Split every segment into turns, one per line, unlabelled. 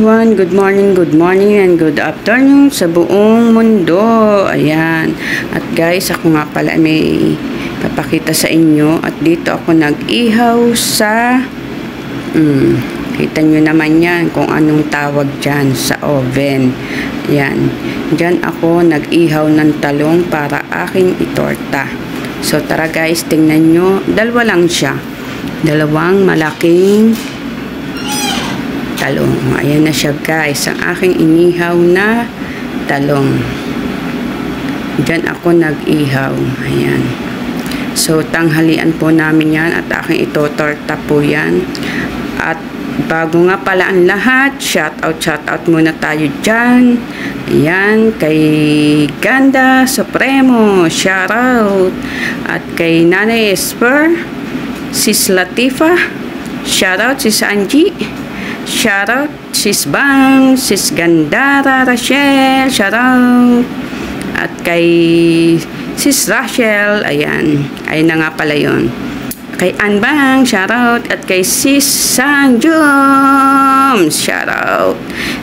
Good morning, and good afternoon sa buong mundo. Ayan. At guys, ako nga pala may papakita sa inyo. At dito ako nag-ihaw sa kita nyo naman yan kung anong tawag dyan sa oven. Yan. Dyan ako nag-ihaw ng talong para aking itorta. So tara guys, tingnan nyo. Dalawa lang siya. Dalawang malaking talong. Ayan na siya guys, ang aking inihaw na talong. Diyan ako nag-ihaw. Ayan. So, tanghalian po namin yan at aking itotorta po yan. At bago nga pala ang lahat, shout out muna tayo dyan. Ayan, kay Ganda Supremo, shout out. At kay Nanay Esper, Sis Latifa, shout out, Sis Angie, shoutout, Sis Bang, Sis Gandara, Rachel, shoutout. At kay Sis Rachel, ayan. Ayun na nga pala yun. Kay Anbang, shoutout. At kay Sis Sangjom, shoutout.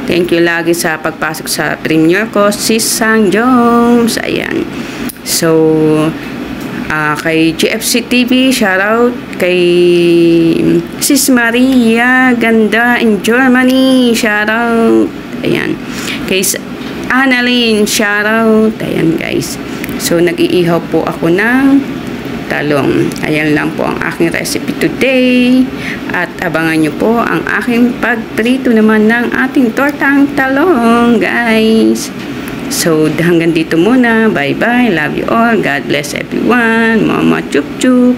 Thank you lagi sa pagpasok sa premiere ko, Sis Sangjom. Ayan. So, kay GFC TV, shoutout. Kay Sis Maria Ganda in Germany, shoutout. Ayan. Kay Annalyn, shoutout. Ayan guys. So nag-iihaw po ako ng talong. Ayan lang po ang aking recipe today. At abangan nyo po ang aking pagprito naman ng ating tortang talong guys. So, hanggang dito muna. Bye-bye. Love you all. God bless everyone. Mama chup-chup.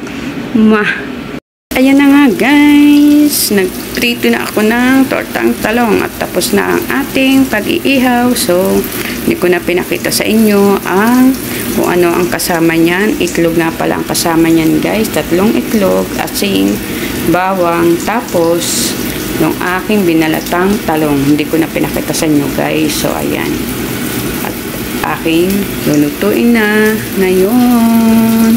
Ayan na nga guys. Nagprito na ako ng tortang talong. At tapos na ang ating pag-iihaw. So, hindi ko na pinakita sa inyo kung ano ang kasama niyan. Itlog na pala ang kasama niyan guys. 3 itlog, asin, bawang. Tapos, yung aking binalatang talong. Hindi ko na pinakita sa inyo guys. So, ayan. Aking lulutuin na ngayon.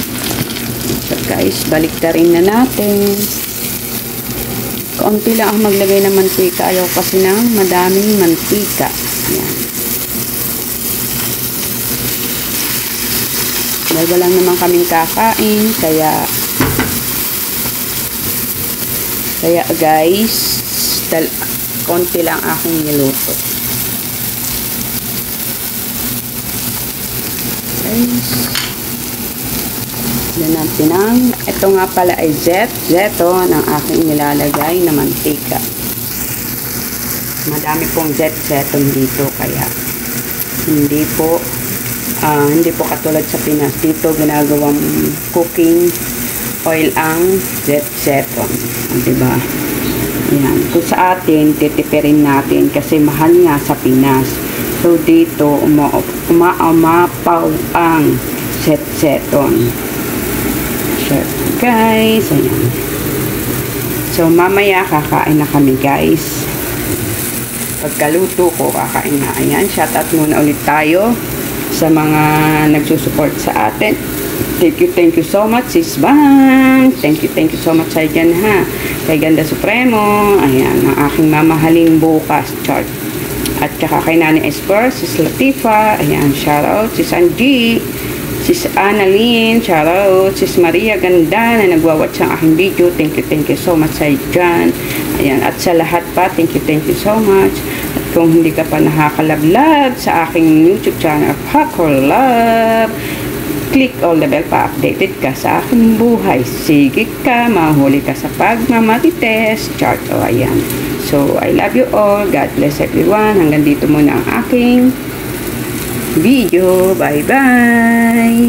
So guys, baliktarin na natin. Kaunti lang ako maglagay ng mantika. Ayaw kasi ng madaming mantika. Ayan. Dahil lang naman kaming kakain. Kaya guys, kaunti lang aking niluto. Yan natin ito nga pala ay zeton ang aking nilalagay na mantika. Madami pong zeton dito kaya hindi po katulad sa Pinas. Dito ginagawang cooking oil ang zeton, diba? Yan. Kung sa atin titipirin natin kasi mahal nga sa Pinas. So, dito, umaapaw ang zeton. Sure. Guys, ayan. So, mamaya kakain na kami, guys. Pagkaluto ko, kakain na. Ayan, shoutout muna ulit tayo sa mga nagsusupport sa atin. Thank you so much, Sis Bang. Thank you so much sa dyan, ha. Kay Ganda Supremo. Ayan, ang aking mamahaling bukas chart. At saka kay Nanay Esper, Sis Latifa, ayan, shoutout, Sis Angie, Sis Annalyn, shoutout, Sis Maria Ganda na nagwawatch ang aking video. Thank you so much sa dyan. Ayan, at sa lahat pa, thank you so much. At kung hindi ka pa nakakalablab sa aking YouTube channel, Hacker Love, click all the bell pa updated ka sa aking buhay. Sige ka, mahuli ka sa pagmamatites. Chart, o ayan. So, I love you all. God bless everyone. Hanggang dito muna ang aking video. Bye-bye!